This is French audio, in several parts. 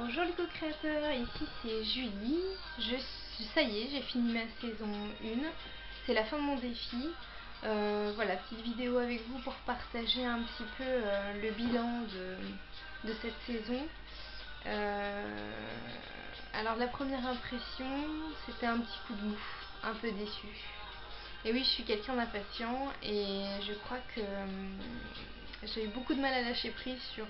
Bonjour les co-créateurs, ici c'est Julie. Ça y est, j'ai fini ma saison 1. C'est la fin de mon défi. Voilà, petite vidéo avec vous pour partager un petit peu le bilan de cette saison. Alors la première impression, c'était un petit coup de mou, un peu déçu. Et oui, je suis quelqu'un d'impatient et je crois que j'ai eu beaucoup de mal à lâcher prise sur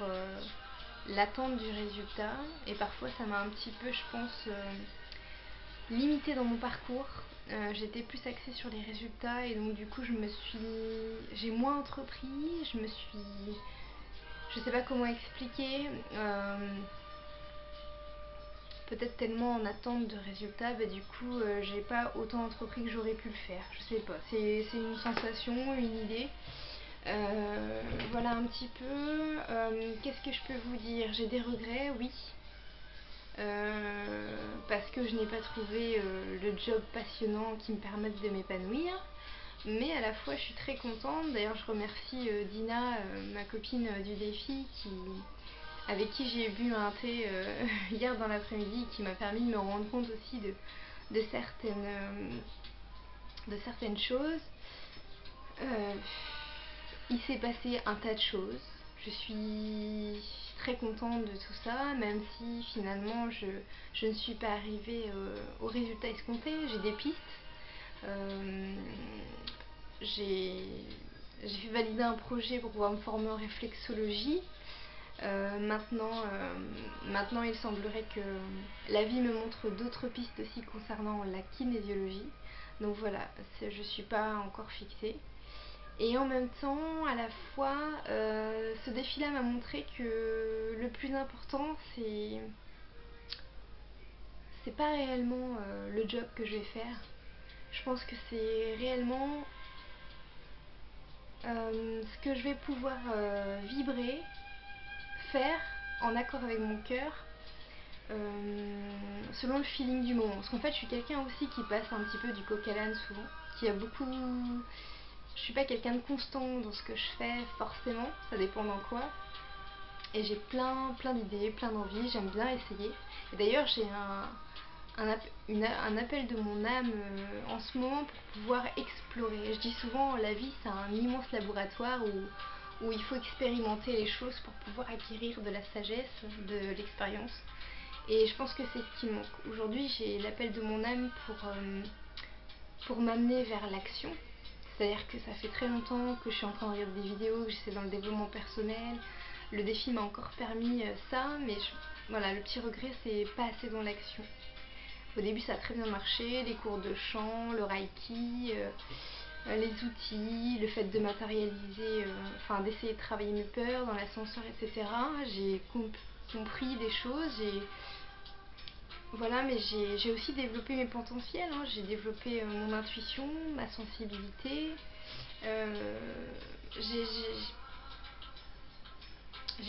l'attente du résultat, et parfois ça m'a un petit peu, je pense, limitée dans mon parcours. J'étais plus axée sur les résultats et donc du coup j'ai moins entrepris, je sais pas comment expliquer, peut-être tellement en attente de résultats, du coup j'ai pas autant entrepris que j'aurais pu le faire, je sais pas, c'est une sensation, une idée. Voilà un petit peu. Qu'est-ce que je peux vous dire? J'ai des regrets, oui. Parce que je n'ai pas trouvé le job passionnant qui me permette de m'épanouir. Mais à la fois, je suis très contente. D'ailleurs, je remercie Dina, ma copine du défi, avec qui j'ai bu un thé hier dans l'après-midi, qui m'a permis de me rendre compte aussi de certaines choses. Il s'est passé un tas de choses. Je suis très contente de tout ça, même si finalement je ne suis pas arrivée au résultat escompté. J'ai des pistes. J'ai fait valider un projet pour pouvoir me former en réflexologie. Maintenant, il semblerait que la vie me montre d'autres pistes aussi concernant la kinésiologie. Donc voilà, je ne suis pas encore fixée. Et en même temps, à la fois, ce défi-là m'a montré que le plus important, c'est pas réellement le job que je vais faire. Je pense que c'est réellement ce que je vais pouvoir vibrer, faire en accord avec mon cœur, selon le feeling du moment. Parce qu'en fait, je suis quelqu'un aussi qui passe un petit peu du coq à l'âne souvent, qui a beaucoup... Je suis pas quelqu'un de constant dans ce que je fais, forcément, ça dépend dans quoi. Et j'ai plein d'idées, plein d'envies, j'aime bien essayer. Et d'ailleurs, j'ai un appel de mon âme en ce moment pour pouvoir explorer. Je dis souvent, la vie, c'est un immense laboratoire où il faut expérimenter les choses pour pouvoir acquérir de la sagesse, de l'expérience. Et je pense que c'est ce qui me manque. Aujourd'hui, j'ai l'appel de mon âme pour m'amener vers l'action. C'est-à-dire que ça fait très longtemps que je suis en train de regarder des vidéos, que j'essaie dans le développement personnel. Le défi m'a encore permis ça, mais voilà, le petit regret, c'est pas assez dans l'action. Au début, ça a très bien marché, les cours de chant, le reiki, les outils, le fait de matérialiser, d'essayer de travailler mes peurs dans l'ascenseur, etc. J'ai compris des choses, voilà, mais j'ai aussi développé mes potentiels, hein. J'ai développé mon intuition, ma sensibilité. J'ai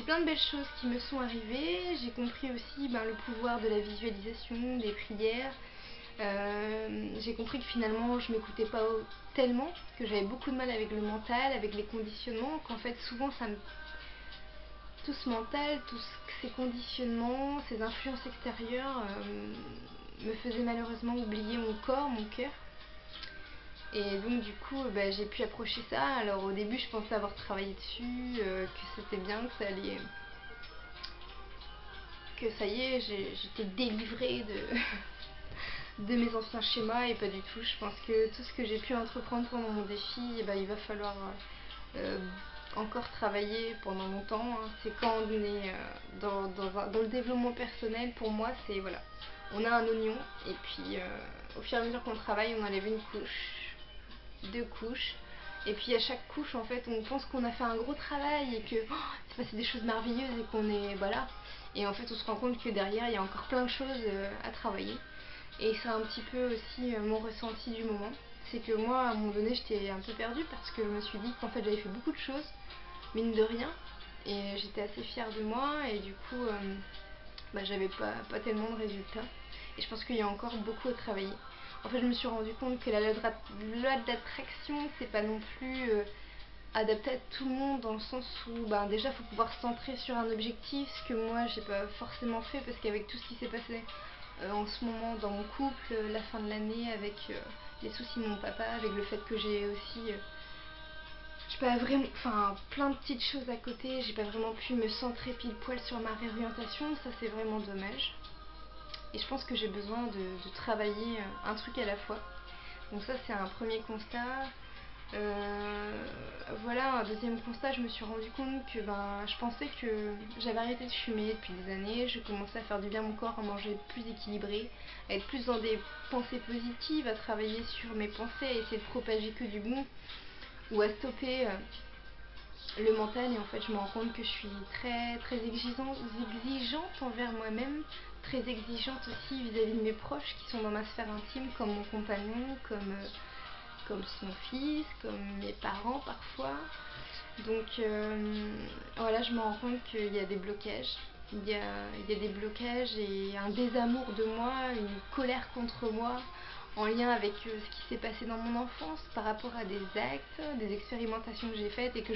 plein de belles choses qui me sont arrivées. J'ai compris aussi le pouvoir de la visualisation, des prières. J'ai compris que finalement je m'écoutais pas tellement, que j'avais beaucoup de mal avec le mental, avec les conditionnements, qu'en fait souvent tout ce mental, tous ces conditionnements, ces influences extérieures me faisaient malheureusement oublier mon corps, mon cœur. Et donc du coup j'ai pu approcher ça. Alors au début je pensais avoir travaillé dessus, que c'était bien, que ça y est, j'étais délivrée de mes anciens schémas, et pas du tout. Je pense que tout ce que j'ai pu entreprendre pendant mon défi, il va falloir encore travailler pendant longtemps, hein. C'est quand on est dans le développement personnel, pour moi c'est voilà, on a un oignon et puis au fur et à mesure qu'on travaille, on enlève une couche, deux couches, et puis à chaque couche en fait on pense qu'on a fait un gros travail et que c'est passé des choses merveilleuses et qu'on est voilà, et en fait on se rend compte que derrière il y a encore plein de choses à travailler. Et c'est un petit peu aussi mon ressenti du moment. C'est que moi, à un moment donné, j'étais un peu perdue parce que je me suis dit qu'en fait, j'avais fait beaucoup de choses, mine de rien. Et j'étais assez fière de moi. Et du coup, j'avais pas tellement de résultats. Et je pense qu'il y a encore beaucoup à travailler. En fait, je me suis rendu compte que la loi de l'attraction, c'est pas non plus adapté à tout le monde dans le sens où ben, déjà faut pouvoir se centrer sur un objectif, ce que moi j'ai pas forcément fait parce qu'avec tout ce qui s'est passé en ce moment dans mon couple, la fin de l'année, avec les soucis de mon papa, avec le fait que j'ai aussi j'ai pas vraiment, enfin plein de petites choses à côté, j'ai pas vraiment pu me centrer pile poil sur ma réorientation, ça c'est vraiment dommage. Et je pense que j'ai besoin de travailler un truc à la fois. Donc ça c'est un premier constat. Voilà, un deuxième constat, je me suis rendu compte que ben, je pensais que j'avais arrêté de fumer depuis des années, je commençais à faire du bien à mon corps, à manger plus équilibré, à être plus dans des pensées positives, à travailler sur mes pensées, à essayer de propager que du bon, ou à stopper le mental. Et en fait je me rends compte que je suis très exigeante envers moi-même, très exigeante aussi vis-à-vis de mes proches qui sont dans ma sphère intime, comme mon compagnon, comme son fils, comme mes parents parfois. Donc voilà, je me rends compte qu'il y a des blocages. Il y a des blocages et un désamour de moi, une colère contre moi en lien avec ce qui s'est passé dans mon enfance par rapport à des actes, des expérimentations que j'ai faites et que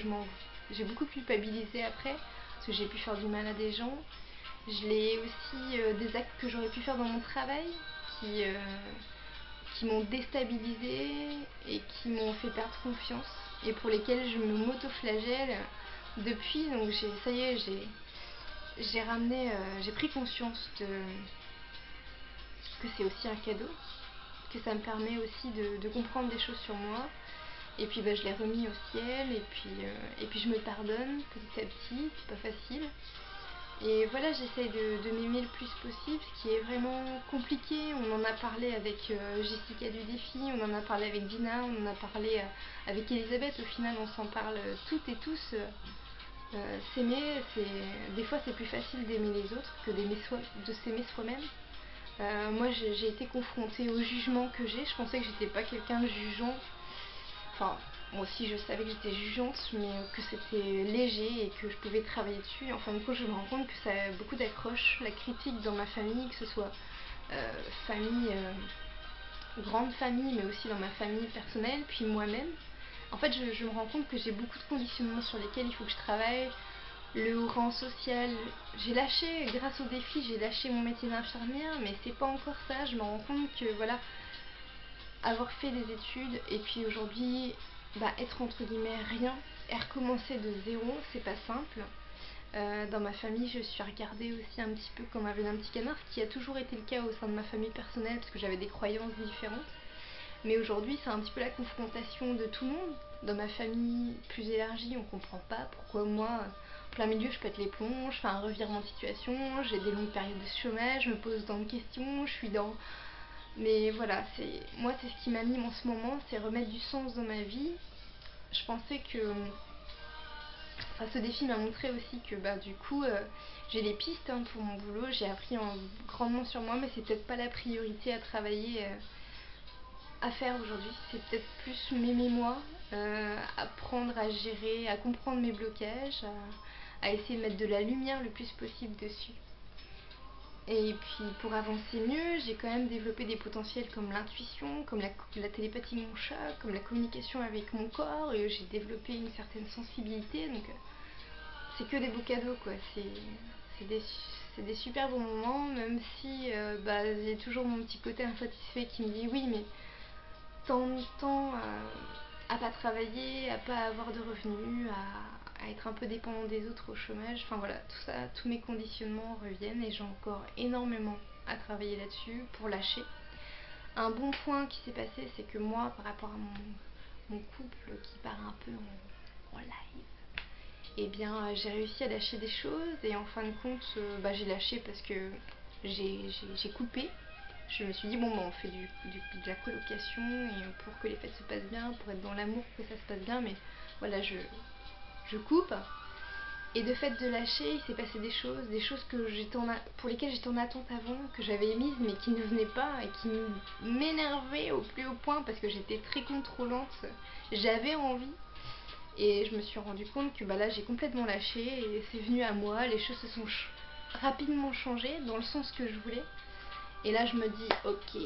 j'ai beaucoup culpabilisé après parce que j'ai pu faire du mal à des gens. Je l'ai aussi des actes que j'aurais pu faire dans mon travail qui m'ont déstabilisée et qui m'ont fait perdre confiance et pour lesquels je me m'auto-flagelle depuis. Donc ça y est, j'ai pris conscience que c'est aussi un cadeau, que ça me permet aussi de comprendre des choses sur moi. Et puis je l'ai remis au ciel et puis je me pardonne petit à petit, c'est pas facile. Et voilà, j'essaye de m'aimer le plus possible, ce qui est vraiment compliqué. On en a parlé avec Jessica du défi, on en a parlé avec Dina, on en a parlé avec Elisabeth. Au final, on s'en parle toutes et tous. S'aimer, des fois c'est plus facile d'aimer les autres que de s'aimer soi-même. Moi, j'ai été confrontée au jugement que j'ai. Je pensais que j'étais pas quelqu'un de jugeant. Enfin, moi aussi je savais que j'étais jugeante, mais que c'était léger et que je pouvais travailler dessus. Et en fin de compte, je me rends compte que ça a beaucoup d'accroches. La critique dans ma famille, que ce soit famille, grande famille, mais aussi dans ma famille personnelle, puis moi-même. En fait, je me rends compte que j'ai beaucoup de conditionnements sur lesquels il faut que je travaille. Le haut rang social, j'ai lâché, grâce au défi, j'ai lâché mon métier d'infirmière, mais c'est pas encore ça. Je me rends compte que voilà, avoir fait des études et puis aujourd'hui être entre guillemets rien et recommencer de zéro, c'est pas simple. Dans ma famille, je suis regardée aussi un petit peu comme un vilain petit canard, ce qui a toujours été le cas au sein de ma famille personnelle parce que j'avais des croyances différentes. Mais aujourd'hui, c'est un petit peu la confrontation de tout le monde. Dans ma famille plus élargie, on comprend pas pourquoi moi, en plein milieu, je pète les plombs, je fais un revirement de situation, j'ai des longues périodes de chômage, je me pose dans de questions, je suis dans... Mais voilà, moi c'est ce qui m'anime en ce moment, c'est remettre du sens dans ma vie. Je pensais que... Enfin, ce défi m'a montré aussi que du coup, j'ai les pistes pour mon boulot, j'ai appris grandement sur moi, mais c'est peut-être pas la priorité à travailler, à faire aujourd'hui. C'est peut-être plus m'aimer moi, apprendre à gérer, à comprendre mes blocages, à essayer de mettre de la lumière le plus possible dessus. Et puis pour avancer mieux, j'ai quand même développé des potentiels comme l'intuition, comme la télépathie de mon chat, comme la communication avec mon corps, et j'ai développé une certaine sensibilité, donc c'est que des beaux cadeaux quoi, c'est des super bons moments, même si j'ai toujours mon petit côté insatisfait qui me dit oui mais tant de temps à pas travailler, à pas avoir de revenus, à être un peu dépendant des autres au chômage. Enfin voilà, tout ça, tous mes conditionnements reviennent et j'ai encore énormément à travailler là-dessus pour lâcher. Un bon point qui s'est passé, c'est que moi, par rapport à mon couple qui part un peu en live, et bien j'ai réussi à lâcher des choses et en fin de compte, j'ai lâché parce que j'ai coupé. Je me suis dit, on fait de la colocation et pour que les fêtes se passent bien, pour être dans l'amour, que ça se passe bien, mais voilà, je coupe. Et de fait de lâcher, il s'est passé des choses que pour lesquelles j'étais en attente avant, que j'avais émises mais qui ne venaient pas et qui m'énervaient au plus haut point parce que j'étais très contrôlante. J'avais envie et je me suis rendu compte que là j'ai complètement lâché et c'est venu à moi, les choses se sont rapidement changées dans le sens que je voulais. Et là je me dis ok,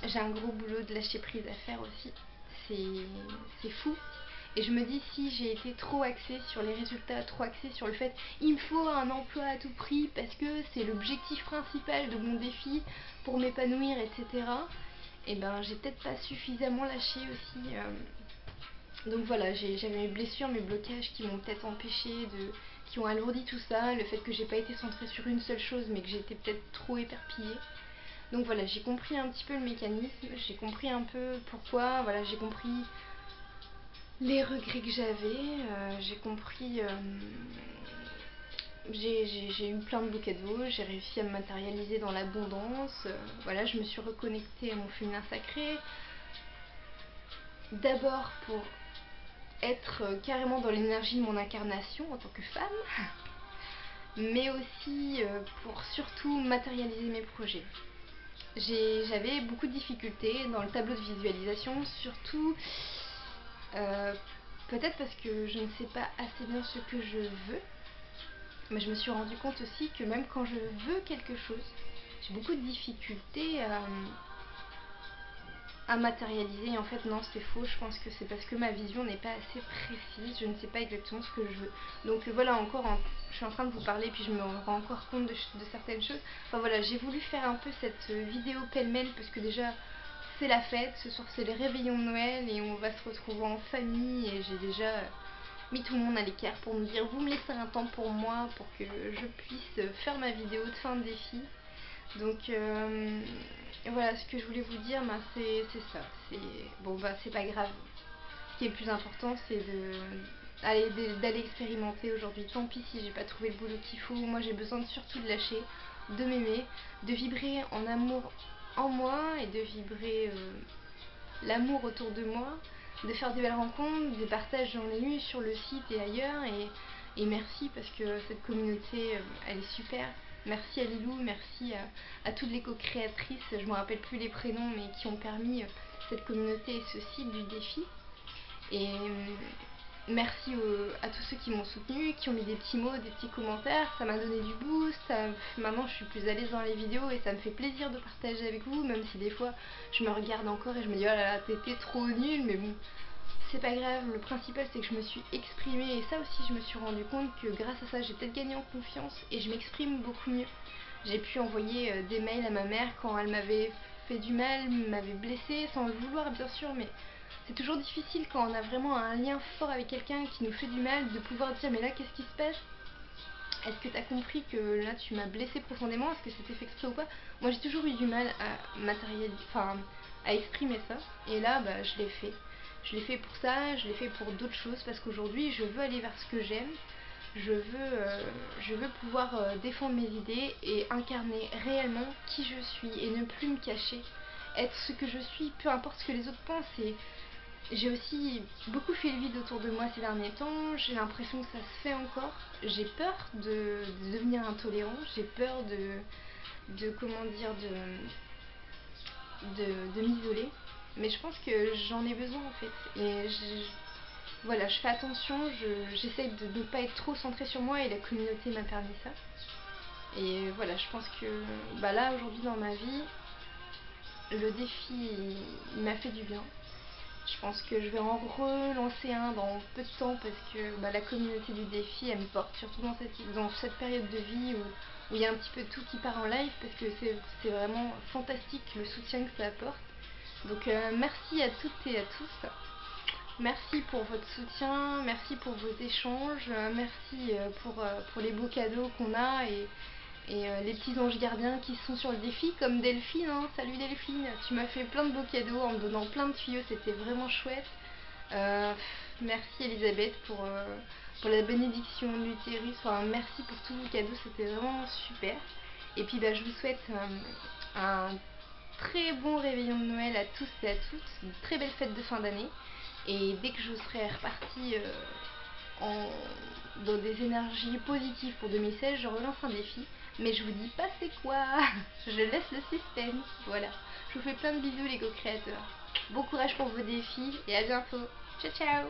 j'ai un gros boulot de lâcher prise à faire aussi. C'est fou. Et je me dis, si j'ai été trop axée sur les résultats, trop axée sur le fait il me faut un emploi à tout prix parce que c'est l'objectif principal de mon défi pour m'épanouir, etc. Et ben j'ai peut-être pas suffisamment lâché aussi. Donc voilà, j'avais mes blessures, mes blocages qui m'ont peut-être qui ont alourdi tout ça, le fait que j'ai pas été centrée sur une seule chose mais que j'étais peut-être trop éparpillée. Donc voilà, j'ai compris un petit peu le mécanisme, j'ai compris un peu pourquoi, voilà, j'ai compris les regrets que j'avais, j'ai compris, j'ai eu plein de beaux cadeaux, j'ai réussi à me matérialiser dans l'abondance, voilà, je me suis reconnectée à mon féminin sacré, d'abord pour être carrément dans l'énergie de mon incarnation en tant que femme, mais aussi pour surtout matérialiser mes projets. J'avais beaucoup de difficultés dans le tableau de visualisation, surtout peut-être parce que je ne sais pas assez bien ce que je veux, mais je me suis rendu compte aussi que même quand je veux quelque chose, j'ai beaucoup de difficultés à matérialiser. En fait non, c'est faux, je pense que c'est parce que ma vision n'est pas assez précise, je ne sais pas exactement ce que je veux. Donc voilà, encore je suis en train de vous parler puis je me rends encore compte de certaines choses. Enfin voilà, j'ai voulu faire un peu cette vidéo pêle-mêle parce que déjà c'est la fête, ce soir c'est les réveillons de Noël et on va se retrouver en famille et j'ai déjà mis tout le monde à l'écart pour me dire vous me laissez un temps pour moi pour que je puisse faire ma vidéo de fin de défi. Donc voilà, ce que je voulais vous dire, c'est ça. Bon bah c'est pas grave. Ce qui est le plus important, c'est d'aller expérimenter aujourd'hui. Tant pis si j'ai pas trouvé le boulot qu'il faut. Moi j'ai besoin surtout de lâcher, de m'aimer, de vibrer en amour en moi et de vibrer l'amour autour de moi, de faire des belles rencontres, des partages j'en ai eu sur le site et ailleurs et merci parce que cette communauté elle est super. Merci à Lilou, merci à toutes les co-créatrices, je me rappelle plus les prénoms mais qui ont permis cette communauté et ce site du défi. Et merci à tous ceux qui m'ont soutenu, qui ont mis des petits mots, des petits commentaires, ça m'a donné du boost, maintenant je suis plus à l'aise dans les vidéos et ça me fait plaisir de partager avec vous, même si des fois je me regarde encore et je me dis oh là là t'étais trop nulle, mais bon c'est pas grave, le principal c'est que je me suis exprimée et ça aussi je me suis rendu compte que grâce à ça j'ai peut-être gagné en confiance et je m'exprime beaucoup mieux. J'ai pu envoyer des mails à ma mère quand elle m'avait fait du mal, m'avait blessée sans le vouloir bien sûr, mais c'est toujours difficile quand on a vraiment un lien fort avec quelqu'un qui nous fait du mal de pouvoir dire mais là qu'est-ce qui se passe? Est-ce que tu as compris que là tu m'as blessé profondément? Est-ce que c'était fait exprès ou pas? Moi j'ai toujours eu du mal à matérialiser, enfin à exprimer ça et là bah, je l'ai fait. Je l'ai fait pour ça, je l'ai fait pour d'autres choses parce qu'aujourd'hui je veux aller vers ce que j'aime. Je veux pouvoir défendre mes idées et incarner réellement qui je suis et ne plus me cacher. Être ce que je suis, peu importe ce que les autres pensent. Et j'ai aussi beaucoup fait le vide autour de moi ces derniers temps. J'ai l'impression que ça se fait encore. J'ai peur de devenir intolérant. J'ai peur comment dire, de m'isoler. Mais je pense que j'en ai besoin en fait. Et voilà, je fais attention, j'essaie de ne pas être trop centrée sur moi et la communauté m'a permis ça. Et voilà, je pense que bah là aujourd'hui dans ma vie, le défi il m'a fait du bien. Je pense que je vais en relancer un dans peu de temps parce que bah, la communauté du défi elle me porte, surtout dans cette période de vie où il y a un petit peu tout qui part en live parce que c'est vraiment fantastique le soutien que ça apporte. Donc merci à toutes et à tous. Merci pour votre soutien, merci pour vos échanges, merci pour les beaux cadeaux qu'on a et les petits anges gardiens qui sont sur le défi comme Delphine, hein. Salut Delphine, tu m'as fait plein de beaux cadeaux en me donnant plein de tuyaux, c'était vraiment chouette. Merci Elisabeth pour la bénédiction de l'utérus, enfin, merci pour tous vos cadeaux, c'était vraiment super. Et puis bah, je vous souhaite un très bon réveillon de Noël à tous et à toutes, une très belle fête de fin d'année. Et dès que je serai repartie dans des énergies positives pour 2016, je relance un défi. Mais je vous dis pas c'est quoi. Je laisse le suspense. Voilà. Je vous fais plein de bisous les co-créateurs. Bon courage pour vos défis et à bientôt. Ciao ciao.